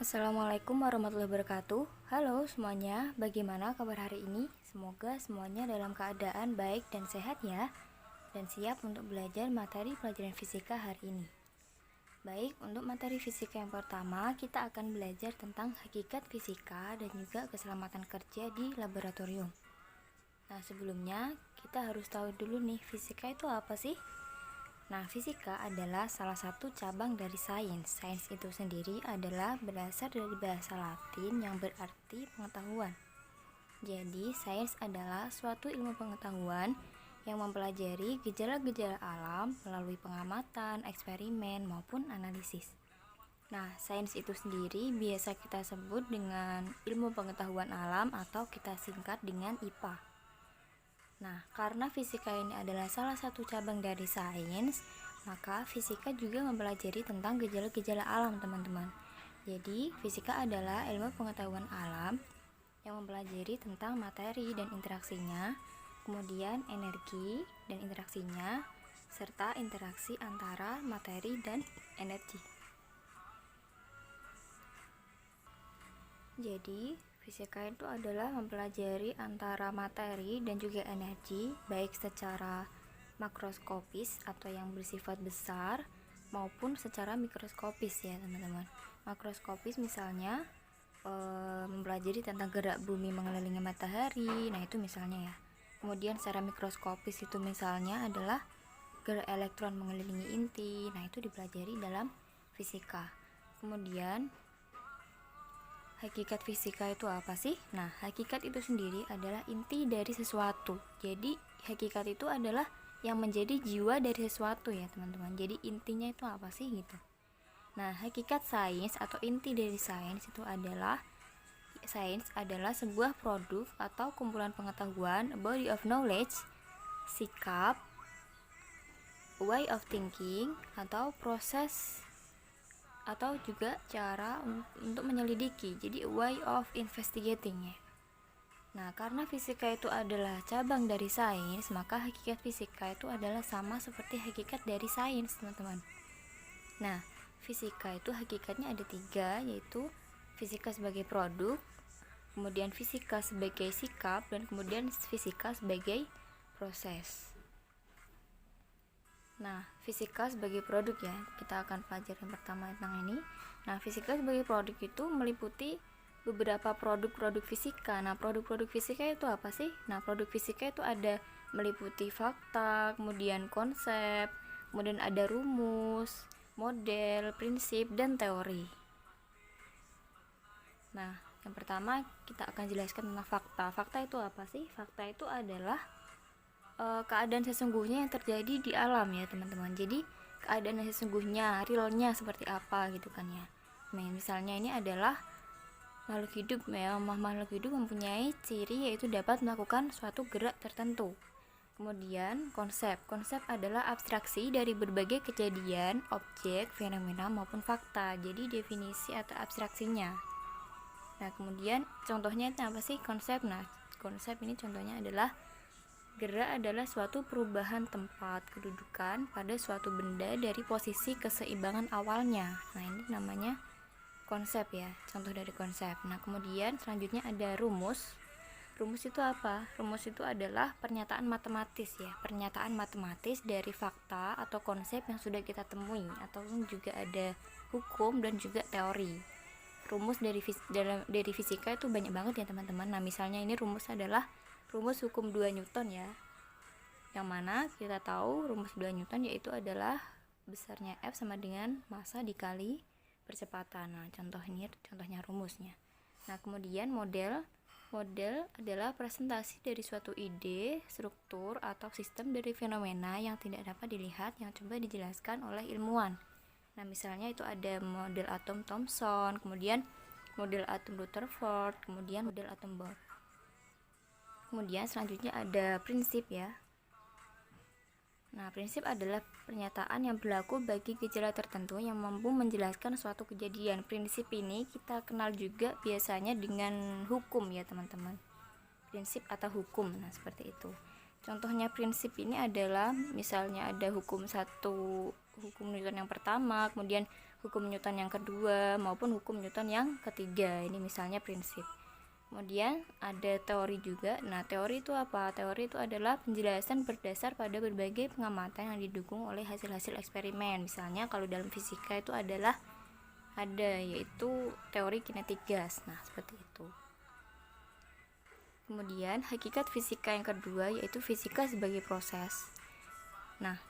Assalamualaikum warahmatullahi wabarakatuh. Halo semuanya, bagaimana kabar hari ini? Semoga semuanya dalam keadaan baik dan sehat ya, dan siap untuk belajar materi pelajaran fisika hari ini. Baik, untuk materi fisika yang pertama, kita akan belajar tentang hakikat fisika dan juga keselamatan kerja di laboratorium. Nah, sebelumnya kita harus tahu dulu nih, fisika itu apa sih? Nah, fisika adalah salah satu cabang dari sains. Sains itu sendiri adalah berasal dari bahasa Latin yang berarti pengetahuan. Jadi, sains adalah suatu ilmu pengetahuan yang mempelajari gejala-gejala alam melalui pengamatan, eksperimen, maupun analisis. Nah, sains itu sendiri biasa kita sebut dengan ilmu pengetahuan alam atau kita singkat dengan IPA. Nah, karena fisika ini adalah salah satu cabang dari sains, maka fisika juga mempelajari tentang gejala-gejala alam, teman-teman. Jadi, fisika adalah ilmu pengetahuan alam yang mempelajari tentang materi dan interaksinya, kemudian energi dan interaksinya, serta interaksi antara materi dan energi. Jadi, fisika itu adalah mempelajari antara materi dan juga energi, baik secara makroskopis atau yang bersifat besar maupun secara mikroskopis ya teman-teman. Makroskopis misalnya mempelajari tentang gerak bumi mengelilingi matahari, nah itu misalnya ya. Kemudian secara mikroskopis itu misalnya adalah gerak elektron mengelilingi inti, nah itu dipelajari dalam fisika. Kemudian hakikat fisika itu apa sih? Nah, hakikat itu sendiri adalah inti dari sesuatu. Jadi, hakikat itu adalah yang menjadi jiwa dari sesuatu ya, teman-teman. Jadi, intinya itu apa sih gitu. Nah, hakikat sains atau inti dari sains itu adalah sebuah produk atau kumpulan pengetahuan, a body of knowledge, sikap, way of thinking, atau proses atau juga cara untuk menyelidiki, jadi way of investigating ya. Nah, karena fisika itu adalah cabang dari sains, maka hakikat fisika itu adalah sama seperti hakikat dari sains, teman-teman. Nah, fisika itu hakikatnya ada 3, yaitu fisika sebagai produk, kemudian fisika sebagai sikap, dan kemudian fisika sebagai proses. Nah, fisika sebagai produk ya, kita akan pelajari yang pertama tentang ini. Nah, fisika sebagai produk itu meliputi beberapa produk-produk fisika. Nah, produk-produk fisika itu apa sih? Nah, produk fisika itu ada meliputi fakta, kemudian konsep, kemudian ada rumus, model, prinsip, dan teori. Nah, yang pertama kita akan jelaskan tentang fakta. Fakta itu apa sih? Fakta itu adalah keadaan sesungguhnya yang terjadi di alam ya teman-teman. Jadi keadaan yang sesungguhnya, realnya seperti apa gitu kan ya. Nah, misalnya ini adalah makhluk hidup ya. Makhluk hidup mempunyai ciri yaitu dapat melakukan suatu gerak tertentu. Kemudian konsep adalah abstraksi dari berbagai kejadian, objek, fenomena maupun fakta. Jadi definisi atau abstraksinya. Nah, kemudian contohnya itu apa sih konsep? Nah, konsep ini contohnya adalah gerak adalah suatu perubahan tempat kedudukan pada suatu benda dari posisi keseimbangan awalnya. Nah, ini namanya konsep ya, contoh dari konsep. Nah, kemudian selanjutnya ada rumus. Rumus itu apa? Rumus itu adalah pernyataan matematis ya, pernyataan matematis dari fakta atau konsep yang sudah kita temui, ataupun juga ada hukum dan juga teori. Rumus dari fisika itu banyak banget ya teman-teman. Nah, misalnya ini rumus adalah rumus hukum 2 Newton ya, yang mana kita tahu rumus 2 Newton yaitu adalah besarnya F sama dengan massa dikali percepatan. Nah, contohnya rumusnya. Nah, kemudian model adalah presentasi dari suatu ide, struktur, atau sistem dari fenomena yang tidak dapat dilihat yang coba dijelaskan oleh ilmuwan. Nah, misalnya itu ada model atom Thomson, kemudian model atom Rutherford, kemudian model atom Bohr. Kemudian selanjutnya ada prinsip ya. Nah, prinsip adalah pernyataan yang berlaku bagi gejala tertentu yang mampu menjelaskan suatu kejadian. Prinsip ini kita kenal juga biasanya dengan hukum ya teman-teman. Prinsip atau hukum, nah seperti itu. Contohnya prinsip ini adalah misalnya ada hukum Newton yang pertama, kemudian hukum Newton yang kedua maupun hukum Newton yang ketiga. Ini misalnya prinsip. Kemudian ada teori juga. Nah, teori itu apa? Teori itu adalah penjelasan berdasar pada berbagai pengamatan yang didukung oleh hasil-hasil eksperimen. Misalnya kalau dalam fisika itu adalah yaitu teori kinetik gas. Nah, seperti itu. Kemudian hakikat fisika yang kedua yaitu fisika sebagai proses. Nah,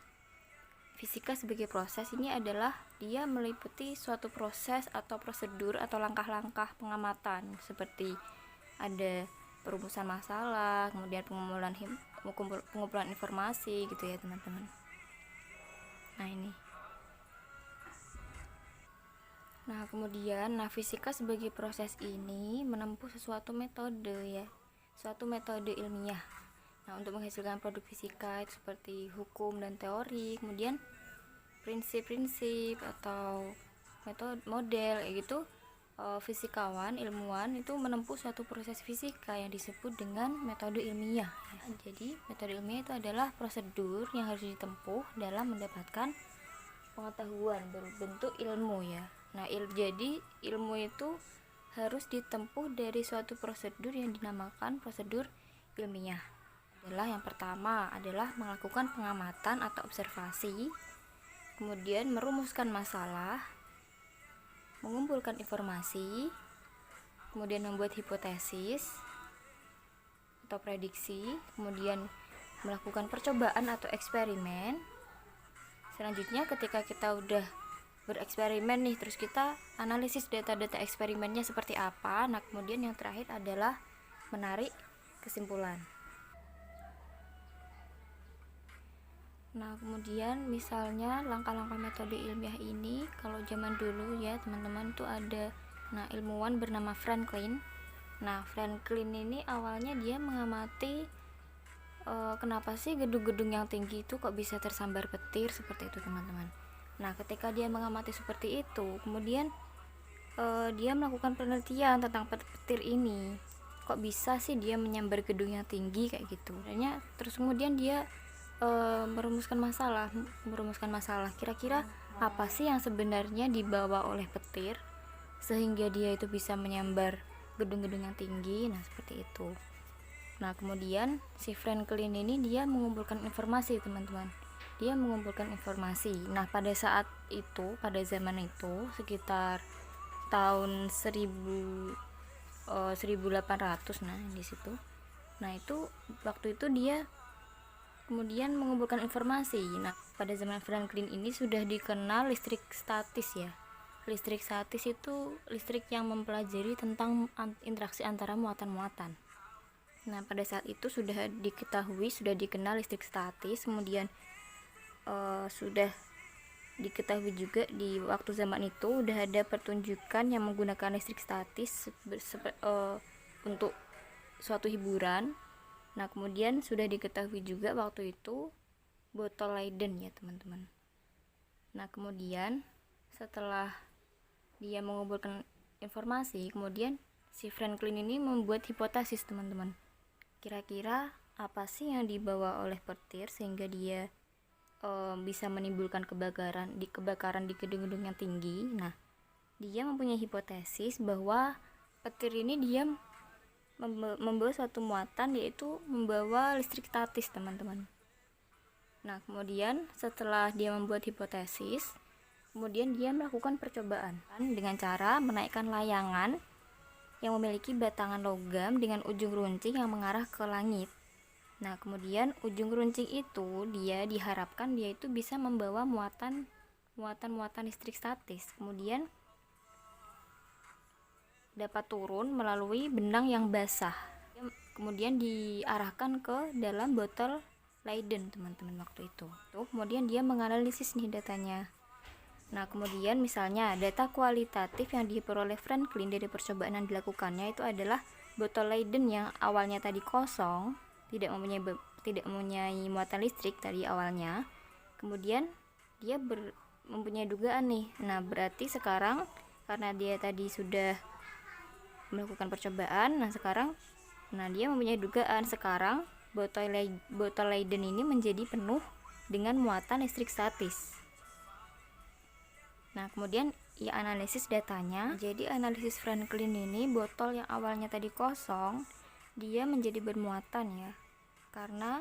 fisika sebagai proses ini adalah dia meliputi suatu proses atau prosedur atau langkah-langkah pengamatan seperti ada perumusan masalah, kemudian pengumpulan informasi gitu ya teman-teman. Nah ini. Nah kemudian fisika sebagai proses ini menempuh suatu metode ya, suatu metode ilmiah. Nah untuk menghasilkan produk fisika itu seperti hukum dan teori, kemudian prinsip-prinsip atau metode model gitu. Fisikawan, ilmuwan itu menempuh suatu proses fisika yang disebut dengan metode ilmiah ya. Jadi metode ilmiah itu adalah prosedur yang harus ditempuh dalam mendapatkan pengetahuan berbentuk ilmu ya. Nah jadi ilmu itu harus ditempuh dari suatu prosedur yang dinamakan prosedur ilmiah. Adalah yang pertama adalah melakukan pengamatan atau observasi, kemudian merumuskan masalah, mengumpulkan informasi, kemudian membuat hipotesis atau prediksi, kemudian melakukan percobaan atau eksperimen. Selanjutnya ketika kita udah bereksperimen nih, terus kita analisis data-data eksperimennya seperti apa. Nah kemudian yang terakhir adalah menarik kesimpulan. Nah kemudian misalnya langkah-langkah metode ilmiah ini kalau zaman dulu ya teman-teman tuh ada ilmuwan bernama Franklin. Nah Franklin ini awalnya dia mengamati kenapa sih gedung-gedung yang tinggi itu kok bisa tersambar petir seperti itu teman-teman. Nah ketika dia mengamati seperti itu, kemudian dia melakukan penelitian tentang petir ini, kok bisa sih dia menyambar gedung yang tinggi kayak gitu. Terus kemudian dia merumuskan masalah kira-kira apa sih yang sebenarnya dibawa oleh petir sehingga dia itu bisa menyambar gedung-gedung yang tinggi. Nah seperti itu. Nah kemudian si Franklin ini dia mengumpulkan informasi teman-teman, dia mengumpulkan informasi. Nah pada saat itu, pada zaman itu sekitar tahun 1800 nah di situ. Nah itu waktu itu dia kemudian mengumpulkan informasi. Nah pada zaman Franklin ini sudah dikenal listrik statis ya. Listrik statis itu listrik yang mempelajari tentang interaksi antara muatan-muatan. Nah pada saat itu sudah diketahui, sudah dikenal listrik statis. Kemudian sudah diketahui juga di waktu zaman itu udah ada pertunjukan yang menggunakan listrik statis untuk suatu hiburan. Nah kemudian sudah diketahui juga waktu itu botol Leiden ya teman-teman. Nah kemudian setelah dia mengumpulkan informasi, kemudian si Franklin ini membuat hipotesis teman-teman. Kira-kira apa sih yang dibawa oleh petir sehingga dia bisa menimbulkan kebakaran di gedung-gedung yang tinggi. Nah dia mempunyai hipotesis bahwa petir ini dia membawa suatu muatan, yaitu membawa listrik statis teman-teman. Nah kemudian setelah dia membuat hipotesis, kemudian dia melakukan percobaan dengan cara menaikkan layangan yang memiliki batangan logam dengan ujung runcing yang mengarah ke langit. Nah kemudian ujung runcing itu dia diharapkan dia itu bisa membawa muatan listrik statis, kemudian dapat turun melalui benang yang basah, kemudian diarahkan ke dalam botol Leiden teman-teman waktu itu. Kemudian dia menganalisis nih datanya. Nah kemudian misalnya data kualitatif yang diperoleh Franklin dari percobaan yang dilakukannya itu adalah botol Leiden yang awalnya tadi kosong, tidak mempunyai muatan listrik tadi awalnya. Kemudian dia mempunyai dugaan nih. Nah berarti sekarang karena dia tadi sudah melakukan percobaan, nah dia mempunyai dugaan sekarang botol Leiden ini menjadi penuh dengan muatan listrik statis. Nah kemudian ia analisis datanya. Jadi analisis Franklin ini, botol yang awalnya tadi kosong dia menjadi bermuatan ya, karena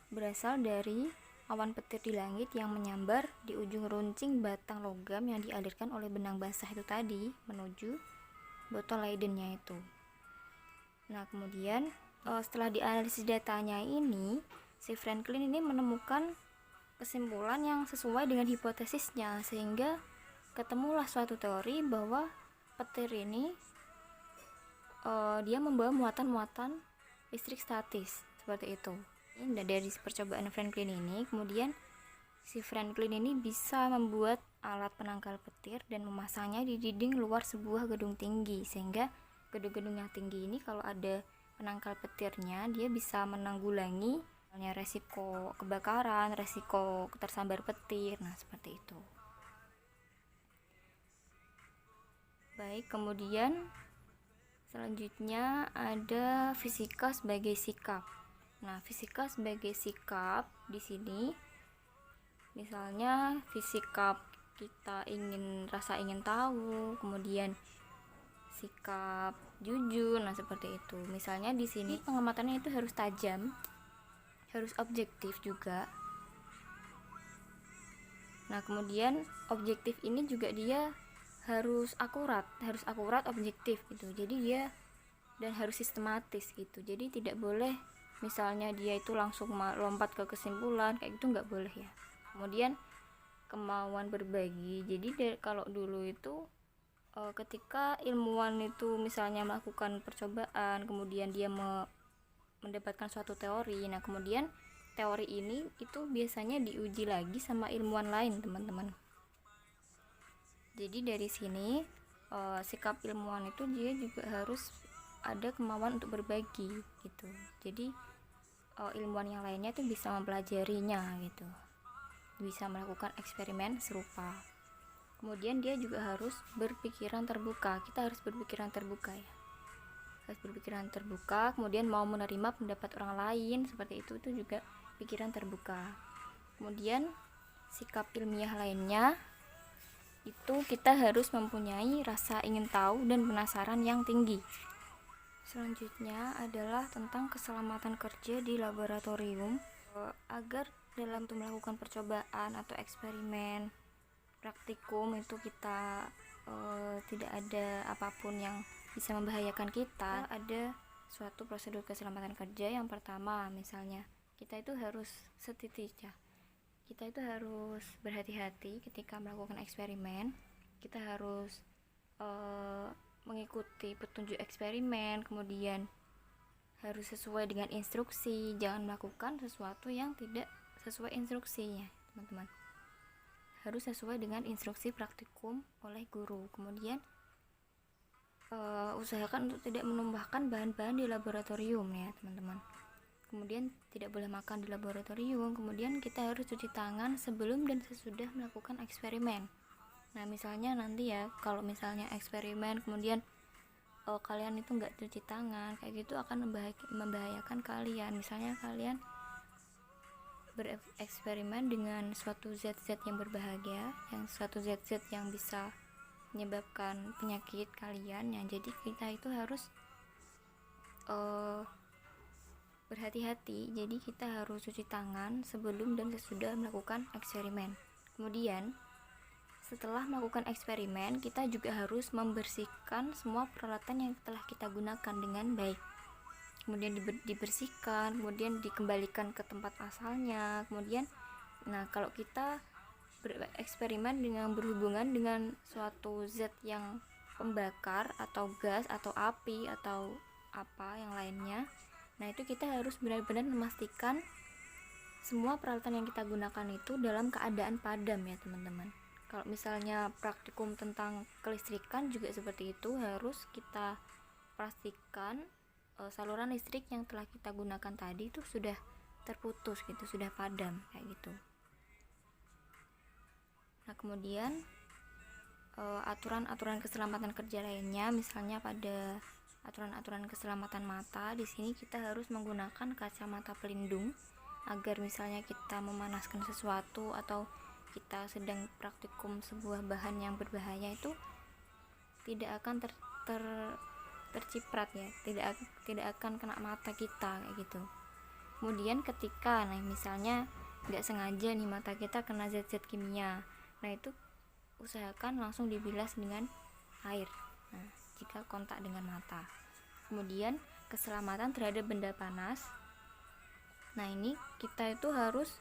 berasal dari awan petir di langit yang menyambar di ujung runcing batang logam yang dialirkan oleh benang basah itu tadi menuju botol Leydennya itu. Nah kemudian setelah dianalisis datanya ini, si Franklin ini menemukan kesimpulan yang sesuai dengan hipotesisnya, sehingga ketemulah suatu teori bahwa petir ini dia membawa muatan-muatan listrik statis seperti itu. Ini dari percobaan Franklin ini, kemudian si Franklin ini bisa membuat alat penangkal petir dan memasangnya di dinding luar sebuah gedung tinggi, sehingga gedung-gedung yang tinggi ini kalau ada penangkal petirnya dia bisa menanggulangi resiko kebakaran, resiko tersambar petir. Nah seperti itu. Baik, kemudian selanjutnya ada fisika sebagai sikap. Nah, fisika sebagai sikap di sini misalnya sikap kita rasa ingin tahu, kemudian sikap jujur. Nah, seperti itu. Misalnya di sini pengamatannya itu harus tajam, harus objektif juga. Nah, kemudian objektif ini juga dia harus akurat objektif gitu. Jadi dia dan harus sistematis gitu. Jadi tidak boleh misalnya dia itu langsung lompat ke kesimpulan kayak gitu, nggak boleh ya. Kemudian kemauan berbagi. Jadi kalau dulu itu ketika ilmuwan itu misalnya melakukan percobaan, kemudian dia mendapatkan suatu teori. Nah kemudian teori ini itu biasanya diuji lagi sama ilmuwan lain, teman-teman. Jadi dari sini sikap ilmuwan itu dia juga harus ada kemauan untuk berbagi gitu. Jadi ilmuwan yang lainnya itu bisa mempelajarinya gitu, bisa melakukan eksperimen serupa. Kemudian dia juga harus berpikiran terbuka. Kita harus berpikiran terbuka ya, harus berpikiran terbuka. Kemudian mau menerima pendapat orang lain seperti itu juga pikiran terbuka. Kemudian sikap ilmiah lainnya itu kita harus mempunyai rasa ingin tahu dan penasaran yang tinggi. Selanjutnya adalah tentang keselamatan kerja di laboratorium. Agar dalam melakukan percobaan atau eksperimen praktikum itu kita tidak ada apapun yang bisa membahayakan kita, ada suatu prosedur keselamatan kerja. Yang pertama, misalnya kita itu harus kita itu harus berhati-hati ketika melakukan eksperimen. Kita harus mengikuti petunjuk eksperimen, kemudian harus sesuai dengan instruksi. Jangan melakukan sesuatu yang tidak sesuai instruksinya, teman-teman. Harus sesuai dengan instruksi praktikum oleh guru. Kemudian usahakan untuk tidak menambahkan bahan-bahan di laboratorium ya, teman-teman. Kemudian tidak boleh makan di laboratorium. Kemudian kita harus cuci tangan sebelum dan sesudah melakukan eksperimen. Nah misalnya nanti ya, kalau misalnya eksperimen kemudian kalian itu nggak cuci tangan, kayak gitu akan membahayakan kalian. Misalnya kalian bereksperimen dengan suatu zat-zat yang berbahaya, suatu zat-zat yang bisa menyebabkan penyakit kalian ya. Jadi kita itu harus berhati-hati. Jadi kita harus cuci tangan sebelum dan sesudah melakukan eksperimen. Kemudian setelah melakukan eksperimen, kita juga harus membersihkan semua peralatan yang telah kita gunakan dengan baik. Kemudian dibersihkan, kemudian dikembalikan ke tempat asalnya. Kemudian, nah kalau kita bereksperimen dengan berhubungan dengan suatu zat yang pembakar atau gas atau api atau apa yang lainnya, nah itu kita harus benar-benar memastikan semua peralatan yang kita gunakan itu dalam keadaan padam ya, teman-teman. Kalau misalnya praktikum tentang kelistrikan juga seperti itu, harus kita pastikan saluran listrik yang telah kita gunakan tadi itu sudah terputus gitu, sudah padam kayak gitu. Nah kemudian aturan-aturan keselamatan kerja lainnya, misalnya pada aturan-aturan keselamatan mata, di sini kita harus menggunakan kacamata pelindung agar misalnya kita memanaskan sesuatu atau kita sedang praktikum sebuah bahan yang berbahaya itu tidak akan terciprat ya, tidak akan kena mata kita kayak gitu. Kemudian ketika misalnya nggak sengaja nih mata kita kena zat-zat kimia, nah itu usahakan langsung dibilas dengan air jika kontak dengan mata. Kemudian keselamatan terhadap benda panas, nah ini kita itu harus,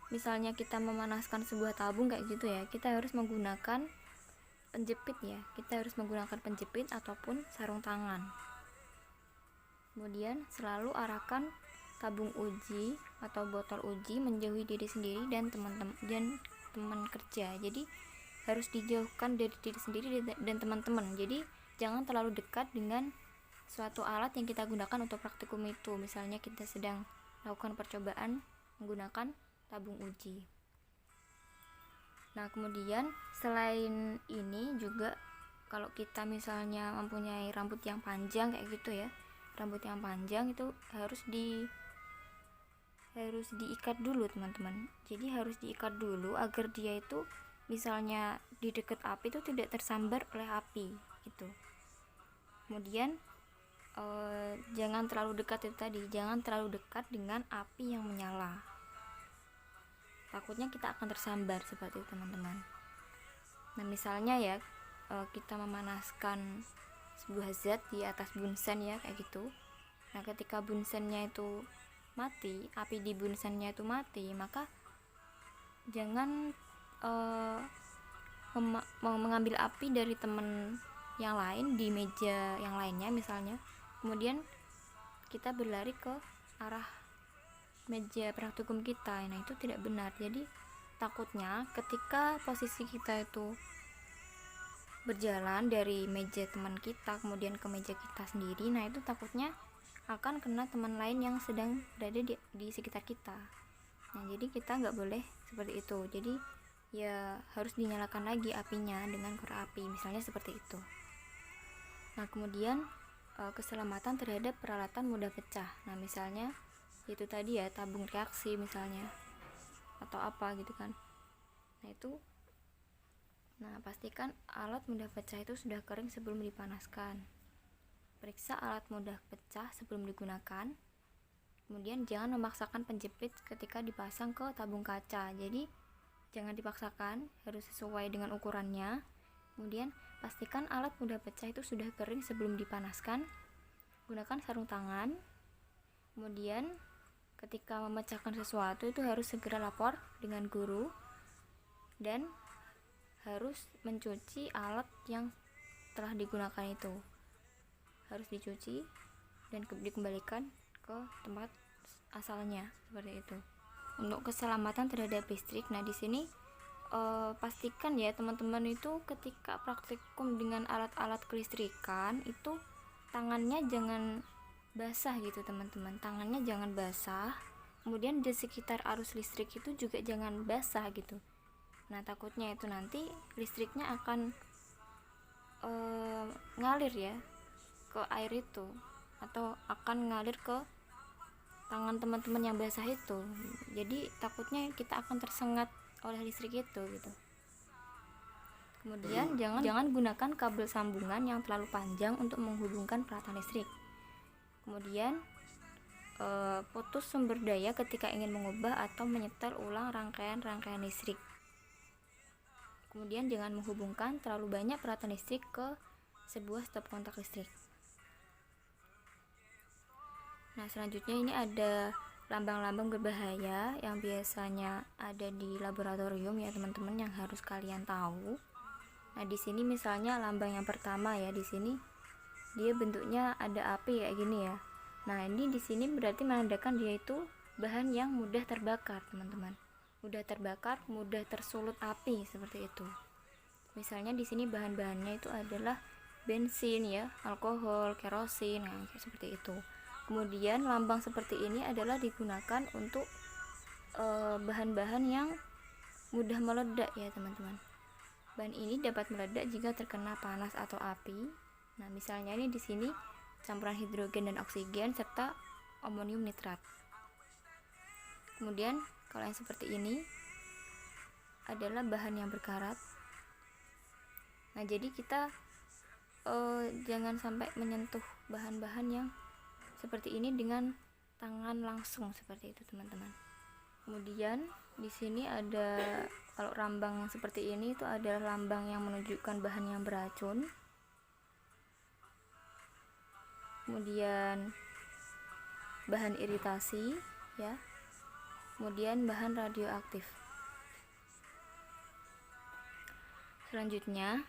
misalnya kita memanaskan sebuah tabung kayak gitu ya, kita harus menggunakan penjepit ya, kita harus menggunakan penjepit ataupun sarung tangan. Kemudian selalu arahkan tabung uji atau botol uji menjauhi diri sendiri dan teman kerja. Jadi harus dijauhkan dari diri sendiri dan teman-teman. Jadi jangan terlalu dekat dengan suatu alat yang kita gunakan untuk praktikum itu. Misalnya kita sedang melakukan percobaan menggunakan tabung uji. Nah, kemudian selain ini juga kalau kita misalnya mempunyai rambut yang panjang kayak gitu ya, rambut yang panjang itu harus diikat dulu teman-teman. Jadi harus diikat dulu agar dia itu misalnya di dekat api itu tidak tersambar oleh api gitu. Kemudian jangan terlalu dekat, itu tadi jangan terlalu dekat dengan api yang menyala, takutnya kita akan tersambar seperti itu teman-teman. Nah misalnya ya kita memanaskan sebuah zat di atas bunsen ya kayak gitu. Nah ketika bunsennya itu mati, api di bunsennya itu mati, maka jangan mengambil api dari teman yang lain di meja yang lainnya misalnya, kemudian kita berlari ke arah meja praktikum kita. Nah itu tidak benar. Jadi takutnya ketika posisi kita itu berjalan dari meja teman kita kemudian ke meja kita sendiri, nah itu takutnya akan kena teman lain yang sedang berada di sekitar kita. Nah jadi kita nggak boleh seperti itu. Jadi ya harus dinyalakan lagi apinya dengan korek api misalnya seperti itu. Nah kemudian keselamatan terhadap peralatan mudah pecah. Nah misalnya itu tadi ya tabung reaksi misalnya atau apa gitu kan. Nah pastikan alat mudah pecah itu sudah kering sebelum dipanaskan. Periksa alat mudah pecah sebelum digunakan. Kemudian jangan memaksakan penjepit ketika dipasang ke tabung kaca. Jadi jangan dipaksakan, harus sesuai dengan ukurannya. Kemudian pastikan alat mudah pecah itu sudah kering sebelum dipanaskan. Gunakan sarung tangan. Kemudian ketika memecahkan sesuatu itu harus segera lapor dengan guru dan harus mencuci alat yang telah digunakan itu. Harus dicuci dan dikembalikan ke tempat asalnya seperti itu. Untuk keselamatan terhadap listrik, nah di sini pastikan ya teman-teman itu ketika praktikum dengan alat-alat kelistrikan itu tangannya jangan basah gitu teman-teman, tangannya jangan basah. Kemudian di sekitar arus listrik itu juga jangan basah gitu. Nah takutnya itu nanti listriknya akan ngalir ya ke air itu, atau akan ngalir ke tangan teman-teman yang basah itu. Jadi takutnya kita akan tersengat oleh listrik itu gitu. Kemudian jangan gunakan kabel sambungan yang terlalu panjang untuk menghubungkan peralatan listrik. Kemudian putus sumber daya ketika ingin mengubah atau menyetel ulang rangkaian listrik. Kemudian jangan menghubungkan terlalu banyak peralatan listrik ke sebuah stop kontak listrik. Nah selanjutnya ini ada lambang-lambang berbahaya yang biasanya ada di laboratorium ya teman-teman, yang harus kalian tahu. Nah di sini misalnya lambang yang pertama ya, di sini dia bentuknya ada api kayak gini ya. Nah ini di sini berarti menandakan dia itu bahan yang mudah terbakar teman-teman, mudah terbakar, mudah tersulut api seperti itu. Misalnya di sini bahan-bahannya itu adalah bensin ya, alkohol, kerosin, nah, seperti itu. Kemudian lambang seperti ini adalah digunakan untuk bahan-bahan yang mudah meledak ya teman-teman. Bahan ini dapat meledak jika terkena panas atau api. Nah, misalnya ini di sini campuran hidrogen dan oksigen serta amonium nitrat. Kemudian kalau yang seperti ini adalah bahan yang berkarat. Nah, jadi kita jangan sampai menyentuh bahan-bahan yang seperti ini dengan tangan langsung seperti itu, teman-teman. Kemudian di sini ada, kalau rambang seperti ini itu adalah lambang yang menunjukkan bahan yang beracun. Kemudian bahan iritasi ya. Kemudian bahan radioaktif. Selanjutnya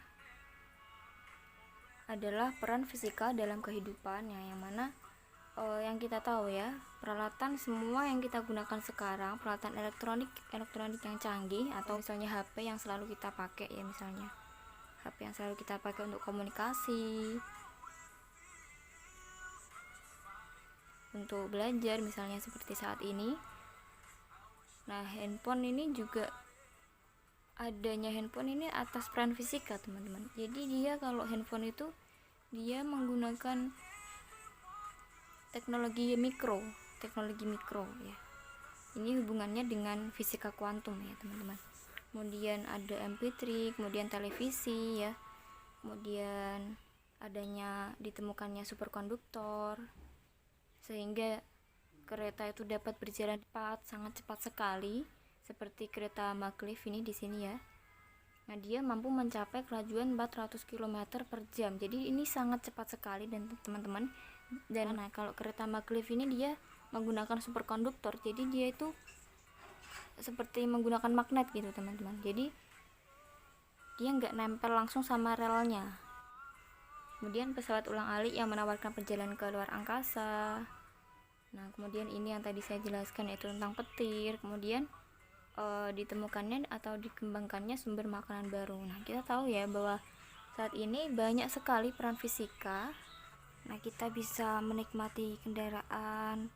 adalah peran fisika dalam kehidupan, yang mana yang kita tahu ya, peralatan semua yang kita gunakan sekarang, peralatan elektronik yang canggih, atau misalnya HP yang selalu kita pakai ya, misalnya HP yang selalu kita pakai untuk komunikasi, untuk belajar misalnya seperti saat ini. Nah, handphone ini juga, adanya handphone ini atas peran fisika, teman-teman. Jadi dia, kalau handphone itu dia menggunakan teknologi mikro ya. Ini hubungannya dengan fisika kuantum ya, teman-teman. Kemudian ada MP3, kemudian televisi ya. Kemudian adanya ditemukannya superkonduktor, sehingga kereta itu dapat berjalan cepat, sangat cepat sekali, seperti kereta maglev ini di sini ya. Nah, dia mampu mencapai kelajuan 400 km per jam. Jadi ini sangat cepat sekali, dan teman-teman. Dan nah, kalau kereta maglev ini dia menggunakan superkonduktor, jadi dia itu seperti menggunakan magnet gitu, teman-teman. Jadi dia nggak nempel langsung sama relnya. Kemudian pesawat ulang-alik yang menawarkan perjalanan ke luar angkasa. Nah, kemudian ini yang tadi saya jelaskan, yaitu tentang petir. Kemudian ditemukannya atau dikembangkannya sumber makanan baru. Nah, kita tahu ya bahwa saat ini banyak sekali peran fisika. Nah, kita bisa menikmati kendaraan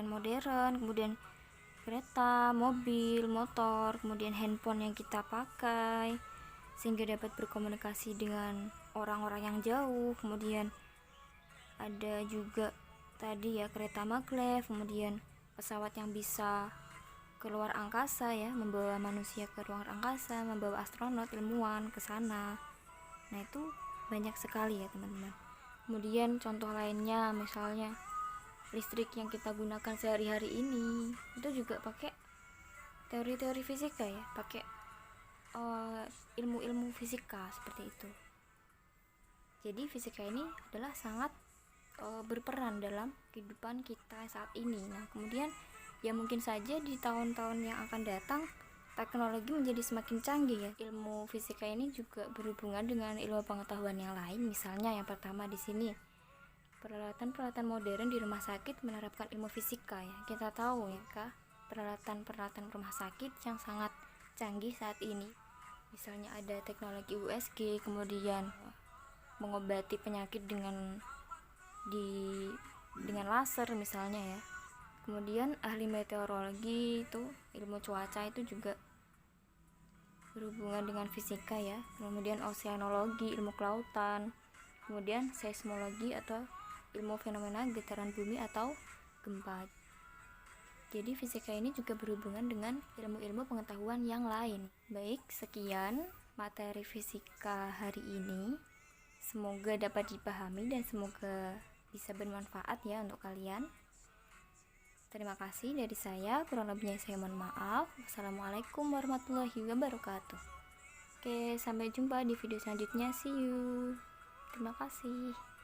modern, kemudian kereta, mobil, motor, kemudian handphone yang kita pakai, sehingga dapat berkomunikasi dengan orang-orang yang jauh. Kemudian ada juga tadi ya kereta maglev, kemudian pesawat yang bisa keluar angkasa ya, membawa manusia ke ruang angkasa, membawa astronot, ilmuwan ke sana. Nah, itu banyak sekali ya, teman-teman. Kemudian contoh lainnya, misalnya listrik yang kita gunakan sehari-hari ini itu juga pakai teori-teori fisika ya, pakai ilmu-ilmu fisika seperti itu. Jadi fisika ini adalah sangat berperan dalam kehidupan kita saat ini. Nah, kemudian ya mungkin saja di tahun-tahun yang akan datang teknologi menjadi semakin canggih ya. Ilmu fisika ini juga berhubungan dengan ilmu pengetahuan yang lain. Misalnya yang pertama di sini, peralatan-peralatan modern di rumah sakit menerapkan ilmu fisika ya. Kita tahu ya Kak, peralatan-peralatan rumah sakit yang sangat canggih saat ini. Misalnya ada teknologi USG, kemudian mengobati penyakit dengan laser misalnya ya. Kemudian ahli meteorologi, itu ilmu cuaca itu juga berhubungan dengan fisika ya. Kemudian oseanologi, ilmu kelautan. Kemudian seismologi atau ilmu fenomena getaran bumi atau gempa. Jadi fisika ini juga berhubungan dengan ilmu-ilmu pengetahuan yang lain. Baik, sekian materi fisika hari ini. Semoga dapat dipahami dan semoga bisa bermanfaat ya untuk kalian. Terima kasih dari saya, kurang lebihnya saya mohon maaf. Wassalamualaikum warahmatullahi wabarakatuh. Oke, sampai jumpa di video selanjutnya. See you. Terima kasih.